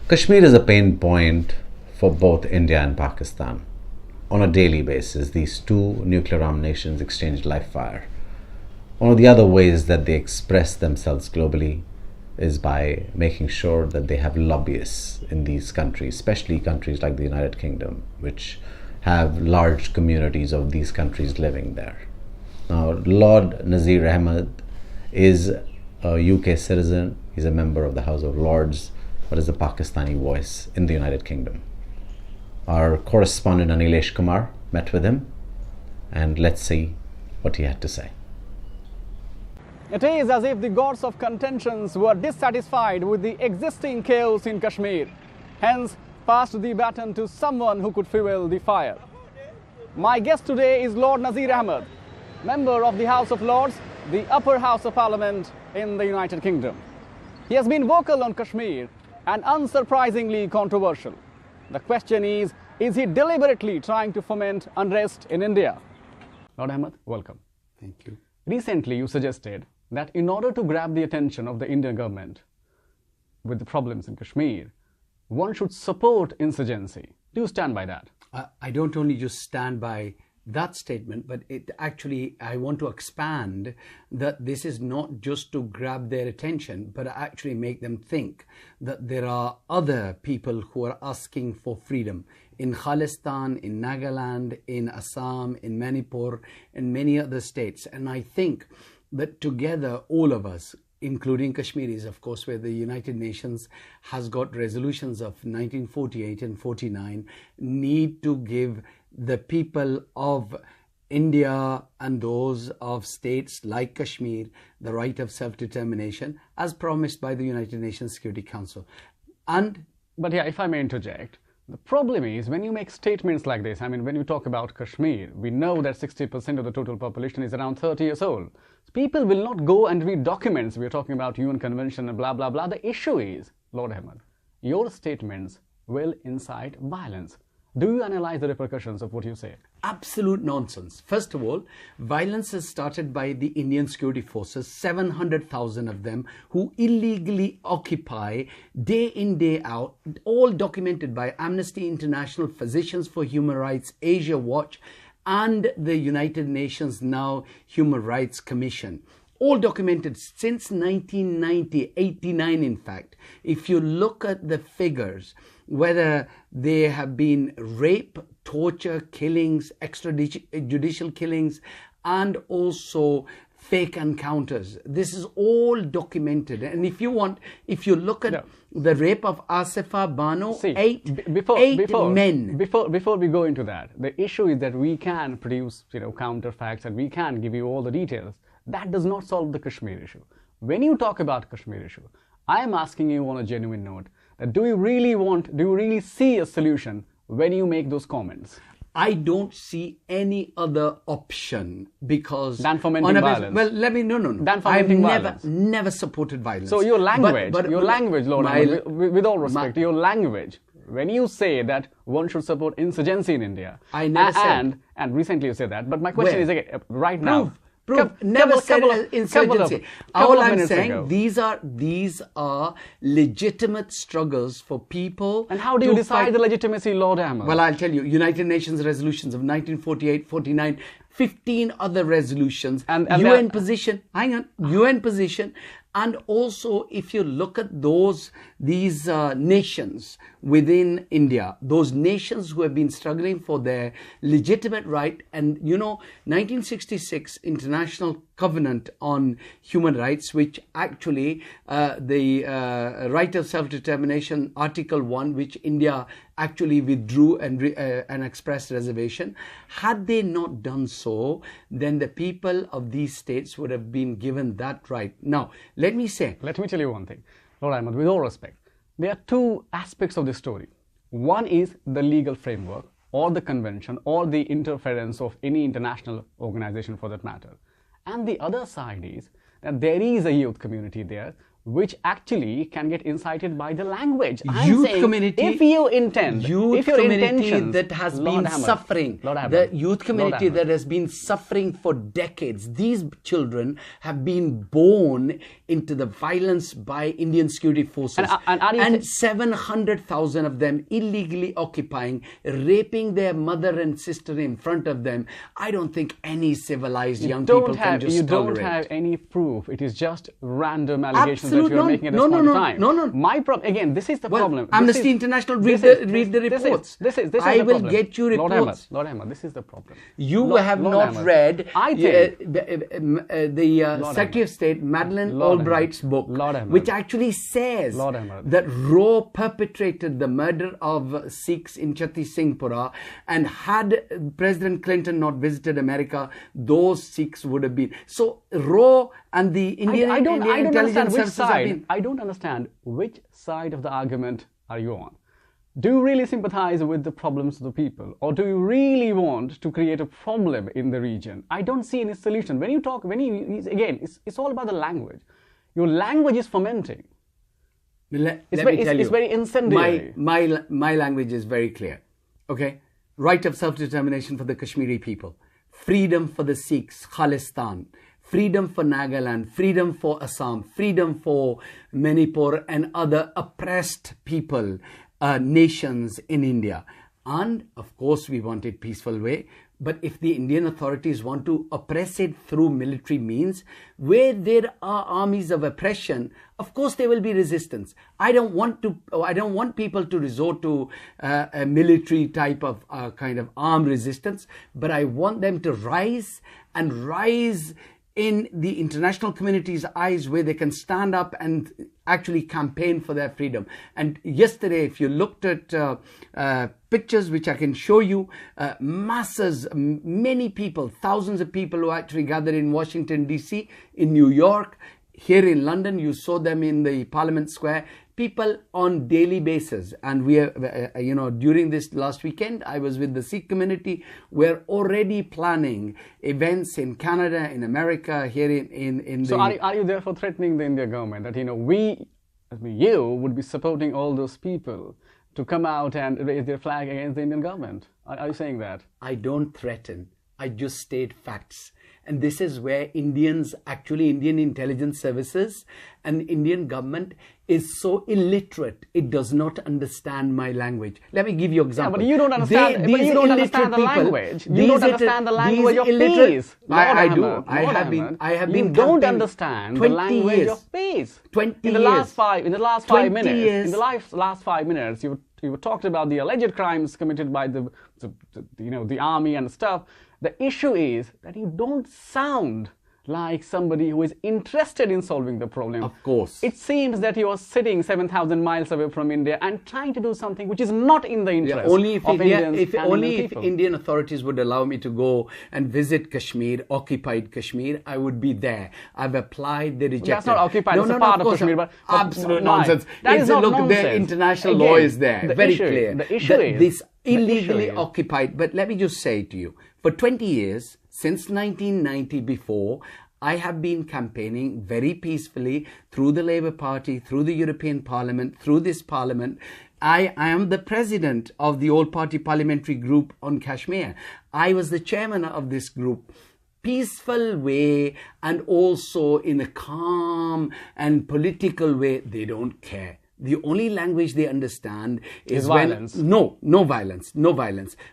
Kashmir is a pain point for both India and Pakistan. On a daily basis, these two nuclear armed nations exchange live fire. One of the other ways that they express themselves globally is by making sure that they have lobbyists in these countries, especially countries like the United Kingdom, which have large communities of these countries living there. Now, Lord Nazir Ahmed is a UK citizen. He's a member of the House of Lords, but is the Pakistani voice in the United Kingdom. Our correspondent Anilesh Kumar met with him, and let's see what he had to say. It is as if the gods of contentions were dissatisfied with the existing chaos in Kashmir, hence passed the baton to someone who could fuel the fire. My guest today is Lord Nazir Ahmed, member of the House of Lords, the upper house of parliament in the United Kingdom. He has been vocal on Kashmir and unsurprisingly controversial. The question is he deliberately trying to foment unrest in India? Lord Ahmed, welcome. Thank you. Recently, you suggested that in order to grab the attention of the Indian government with the problems in Kashmir, one should support insurgency. Do you stand by that? I don't only just stand by that statement, but I want to expand that this is not just to grab their attention, but actually make them think that there are other people who are asking for freedom in Khalistan, in Nagaland, in Assam, in Manipur, and many other states. And I think that together, all of us, including Kashmiris, of course, where the United Nations has got resolutions of 1948 and 49, need to give the people of India and those of states like Kashmir the right of self-determination as promised by the United Nations Security Council. But yeah, if I may interject, the problem is when you make statements like this, I mean, when you talk about Kashmir, we know that 60% of the total population is around 30 years old. People will not go and read documents. We're talking about UN Convention and blah, blah, blah. The issue is, Lord Ahmed, your statements will incite violence. Do you analyze the repercussions of what you say? Absolute nonsense. First of all, violence is started by the Indian security forces, 700,000 of them, who illegally occupy day in, day out, all documented by Amnesty International, Physicians for Human Rights, Asia Watch, and the United Nations now Human Rights Commission. All documented since 1990, 89 in fact. If you look at the figures, whether they have been rape, torture, killings, extrajudicial killings, and also fake encounters. This is all documented. And if you look at the rape of Asifa Bano, eight men. Before we go into that, the issue is that we can produce counterfacts and we can give you all the details. That does not solve the Kashmir issue. When you talk about Kashmir issue, I am asking you on a genuine note, that do you really see a solution when you make those comments? I don't see any other option because... Than fomenting violence. Well, let me... No. Than fomenting violence. I've never supported violence. So your language, Lord Ahmed, with all respect, your language, when you say that one should support insurgency in India... I never said... And recently you said that, but my question is again, right now... Never said insurgency. All I'm saying, these are legitimate struggles for people. And how do you decide the legitimacy, Lord Ahmed? Well, I'll tell you. United Nations resolutions of 1948, 49, 15 other resolutions, and UN position. Hang on, UN position. And also, if you look at these nations within India, those nations who have been struggling for their legitimate right, and 1966 International Covenant on Human Rights, which actually the right of self-determination, Article 1, which India actually withdrew and expressed reservation. Had they not done so, then the people of these states would have been given that right. Now, let me tell you one thing, Lord Ahmed, with all respect, there are two aspects of this story. One is the legal framework or the convention or the interference of any international organization for that matter. And the other side is that there is a youth community there which actually can get incited by the language. Youth community, if you intend, youth if your community intentions, that has Lord been Ahmed, suffering, Lord Ahmed, the youth community Lord Ahmed. that has been suffering for decades. These children have been born into the violence by Indian security forces, and 700,000 of them illegally occupying, raping their mother and sister in front of them. I don't think any civilized young people can just tolerate. You don't have any proof. It is just random allegations that you are making at this No, point in time. No. My problem, again, this is the problem. Amnesty International, read the reports. This is I the will problem. get you reports. Lord Ahmed, this is the problem. You have not read I think, the Secretary of State, Madeleine Albright's book, which actually says that Roe perpetrated the murder of Sikhs in Chatti Singhpura, and had President Clinton not visited America, those Sikhs would have been. So Roe and the Indian intelligence services have been. I don't understand which side of the argument are you on. Do you really sympathize with the problems of the people, or do you really want to create a problem in the region? I don't see any solution. When you talk, again, it's all about the language. Your language is fermenting. It's very incendiary. My language is very clear. Okay, right of self-determination for the Kashmiri people, freedom for the Sikhs, Khalistan, freedom for Nagaland, freedom for Assam, freedom for Manipur and other oppressed people, nations in India. And of course we want it peaceful way. But if the Indian authorities want to oppress it through military means, where there are armies of oppression, of course there will be resistance. I don't want people to resort to a military type of kind of armed resistance, but I want them to rise in the international community's eyes, where they can stand up and actually campaign for their freedom. And yesterday, if you looked at pictures which I can show you, masses, many people, thousands of people who actually gathered in Washington DC, in New York, here in London, you saw them in the Parliament Square. People on daily basis, and we are, during this last weekend, I was with the Sikh community. We're already planning events in Canada, in America, here in the. So are you therefore threatening the Indian government that you would be supporting all those people to come out and raise their flag against the Indian government? Are you saying that? I don't threaten. I just state facts. And this is where Indian intelligence services and Indian government is so illiterate. It does not understand my language. Let me give you an example. Yeah, but you don't understand. You don't understand the language. You don't understand the language of peace. I do. I have been. You don't understand the language of peace. 20 years. In the last 5 minutes. In the last 5 minutes, you talked about the alleged crimes committed by the army and stuff. The issue is that you don't sound like somebody who is interested in solving the problem. Of course. It seems that you are sitting 7,000 miles away from India and trying to do something which is not in the interest of Indians. If Indian authorities would allow me to go and visit Kashmir, occupied Kashmir, I would be there. I've applied, they rejected. That's not occupied, it's a part of Kashmir. But absolute nonsense. That is not nonsense. The international law is there, very clear. The issue is this illegally occupied. But let me just say to you, for 20 years, since 1990 before, I have been campaigning very peacefully through the Labour Party, through the European Parliament, through this Parliament. I am the president of the all-party parliamentary group on Kashmir. I was the chairman of this group. Peaceful way, and also in a calm and political way. They don't care. The only language they understand is violence. No violence.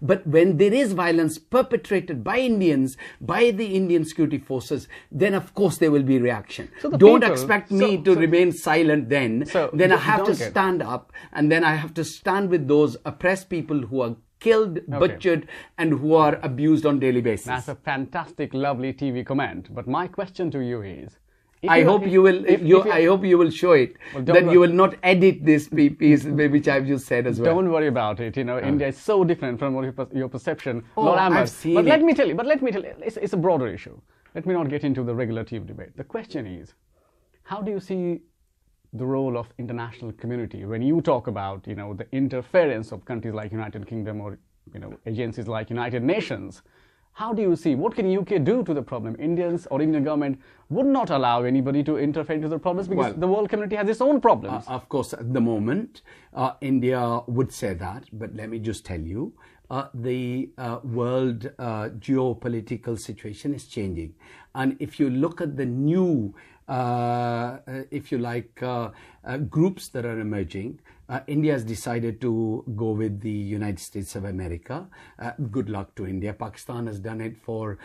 But when there is violence perpetrated by Indians, by the Indian security forces, then of course there will be reaction. So don't expect me to remain silent then. Then I have to stand up, and then I have to stand with those oppressed people who are killed, butchered, and who are abused on daily basis. That's a fantastic, lovely TV comment. But my question to you is, I hope you will show it, that you will not edit this piece which I've just said as well. Don't worry about it. India is so different from your perception. Lord Ahmed, I've seen it. Let me tell you, it's a broader issue. Let me not get into the regular TV debate. The question is, how do you see the role of international community when you talk about, the interference of countries like United Kingdom or, agencies like United Nations How do you see, what can UK do to the problem? Indians or Indian government would not allow anybody to interfere into the problems because the world community has its own problems. Of course, at the moment, India would say that, but let me just tell you, the world geopolitical situation is changing. And if you look at the new, if you like, groups that are emerging, India has decided to go with the United States of America. Good luck to India. Pakistan has done it for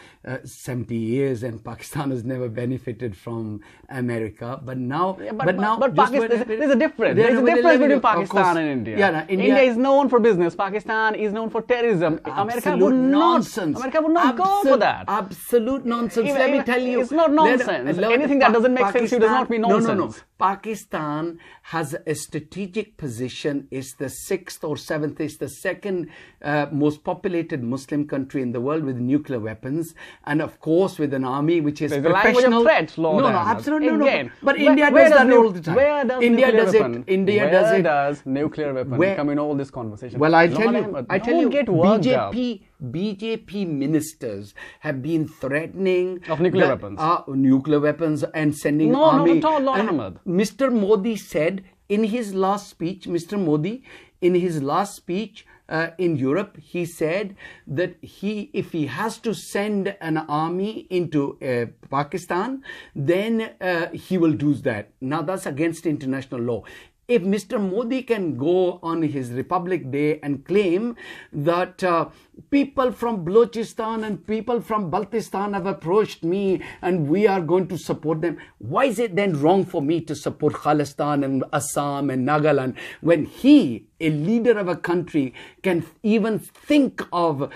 70 years and Pakistan has never benefited from America. But now... But Pakistan, there's a difference. There's a difference between Pakistan and India. Yeah, no, India is known for business. Pakistan is known for terrorism. America would not go for that. Absolute nonsense. Let me tell you. It's not nonsense. Anything that doesn't make sense to you does not mean nonsense. No. Pakistan has a strategic position. It's the 6th or 7th. It's the second most populated Muslim country in the world with nuclear weapons, and of course with an army which is professional. The language of threat, Lord No, Ahmed. absolutely Again, no. But India does that all the time. Where does India nuclear does weapon? it. India does it. Where does nuclear weapon come in all this conversation? Well, I Lord tell Ahmed, you, get worked up. BJP ministers have been threatening of nuclear weapons, and sending army. No, not at all, Lord Ahmed. Mr. Modi said in his last speech, in Europe, he said that if he has to send an army into Pakistan, then he will do that. Now that's against international law. If Mr. Modi can go on his Republic Day and claim that people from Balochistan and people from Baltistan have approached me and we are going to support them, why is it then wrong for me to support Khalistan and Assam and Nagaland when he, a leader of a country, can even think of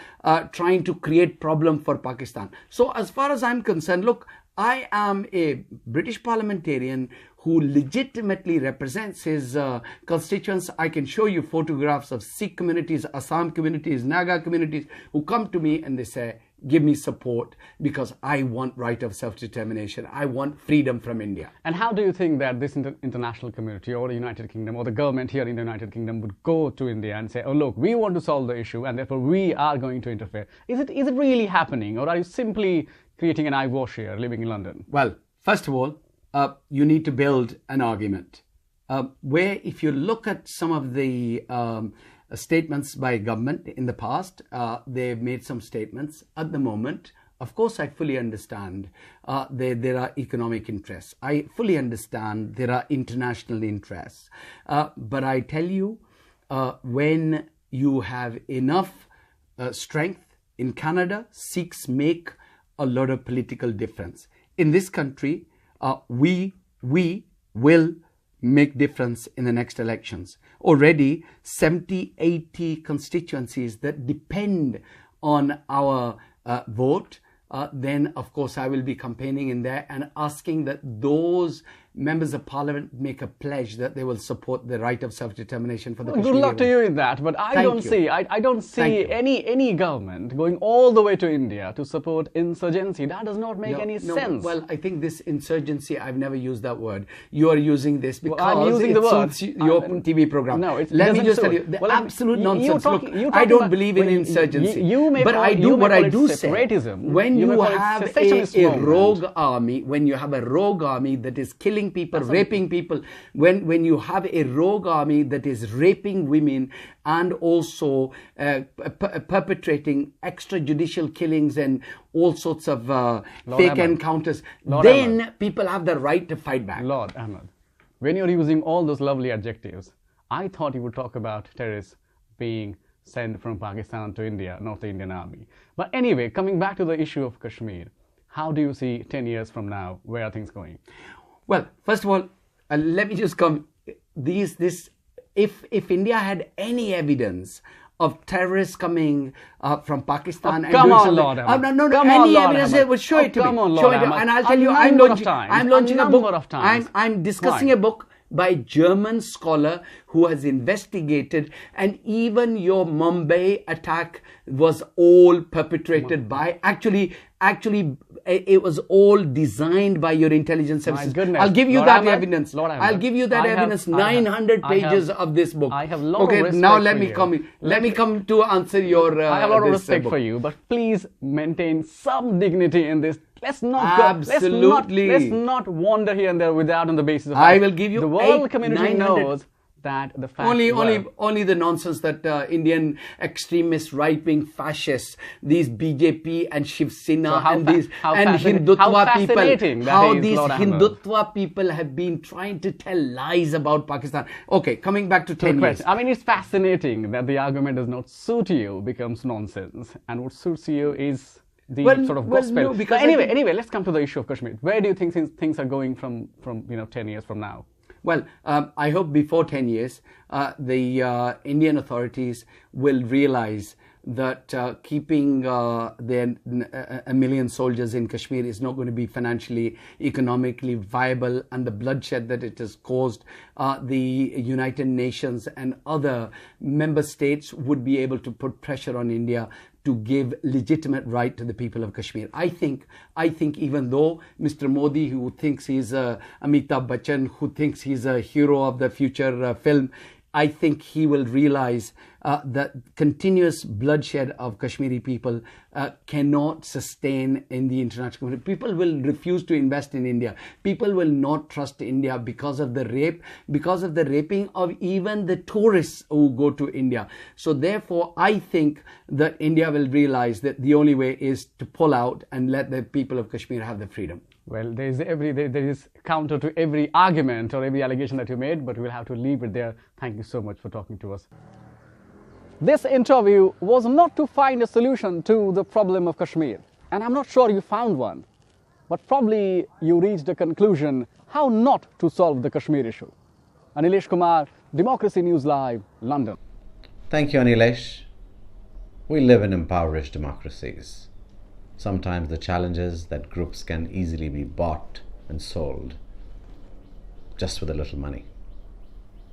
trying to create problem for Pakistan? So as far as I'm concerned, look, I am a British parliamentarian who legitimately represents his constituents. I can show you photographs of Sikh communities, Assam communities, Naga communities who come to me and they say, give me support because I want right of self-determination. I want freedom from India. And how do you think that this international community or the United Kingdom or the government here in the United Kingdom would go to India and say, oh look, we want to solve the issue and therefore we are going to interfere? Is it really happening, or are you simply creating an eyewash here living in London? Well, first of all, you need to build an argument where if you look at some of the statements by government in the past, they've made some statements. At the moment, of course, I fully understand there are economic interests. I fully understand there are international interests. But I tell you, when you have enough strength in Canada, Sikhs make a lot of political difference. In this country, we will make difference in the next elections. Already 70, 80 constituencies that depend on our vote. Then of course I will be campaigning in there and asking that those members of parliament make a pledge that they will support the right of self-determination for the Kashmir. Good luck to you in that, but I don't see any government going all the way to India to support insurgency. That does not make any sense. Well, I think this insurgency, I've never used that word. You are using this because I'm using the word. Your TV program. No, let me just tell you, the absolute nonsense. Look, I don't believe in insurgency. But I do what I do say. When you have a rogue army, that is killing people, raping people, when you have a rogue army that is raping women and also perpetrating extrajudicial killings and all sorts of fake encounters, then people have the right to fight back. Lord Ahmed, when you're using all those lovely adjectives, I thought you would talk about terrorists being sent from Pakistan to India, not the Indian army. But anyway, coming back to the issue of Kashmir, how do you see 10 years from now, where are things going? Well, first of all, let me just come. If India had any evidence of terrorists coming from Pakistan, and come on, Lord Ahmed. Any evidence they would show it to me. Come on, Lord Ahmed. And I'll tell you, I'm launching a book. I'm discussing a book by German scholar who has investigated, and even your Mumbai attack was all perpetrated by actually it was all designed by your intelligence services. My goodness. I'll give you Lord that Ahmed, evidence. Lord Ahmed, I'll give you that evidence. 900 pages of this book. I have a lot of okay, respect now for let me you. come. Let me come to answer your. I have a lot of respect book. for you, but please maintain some dignity in this. Let's not Absolutely. let's not wander here and there without on the basis of I will give you the world 800, community knows that the facts only the nonsense that Indian extremist right-wing fascists, these BJP and Shiv Sena and these and Hindutva people, how these Hindutva people have been trying to tell lies about Pakistan. Okay, coming back to 10 years. I mean, it's fascinating that the argument does not suit you becomes nonsense, and what suits you is the sort of gospel. No, because anyway, let's come to the issue of Kashmir. Where do you think things are going from 10 years from now? Well, I hope before 10 years, the Indian authorities will realize that keeping a million soldiers in Kashmir is not going to be financially, economically viable, and the bloodshed that it has caused, the United Nations and other member states would be able to put pressure on India to give legitimate right to the people of Kashmir. I think even though Mr. Modi, who thinks he's Amitabh Bachchan, who thinks he's a hero of the future film, I think he will realize that continuous bloodshed of Kashmiri people cannot sustain in the international community. People will refuse to invest in India. People will not trust India because of the rape, because of the raping of even the tourists who go to India. So therefore, I think that India will realize that the only way is to pull out and let the people of Kashmir have the freedom. Well, there is counter to every argument or every allegation that you made, but we'll have to leave it there. Thank you so much for talking to us. This interview was not to find a solution to the problem of Kashmir, and I'm not sure you found one, but probably you reached a conclusion how not to solve the Kashmir issue. Anilesh Kumar, Democracy News Live, London. Thank you, Anilesh. We live in impoverished democracies. Sometimes the challenge is that groups can easily be bought and sold just with a little money.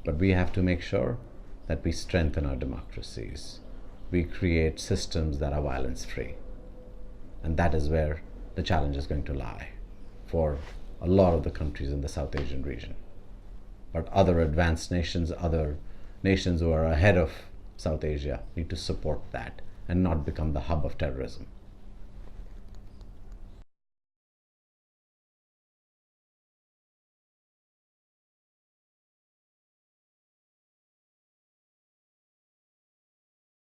But we have to make sure that we strengthen our democracies. We create systems that are violence-free. And that is where the challenge is going to lie for a lot of the countries in the South Asian region. But other advanced nations, other nations who are ahead of South Asia need to support that and not become the hub of terrorism.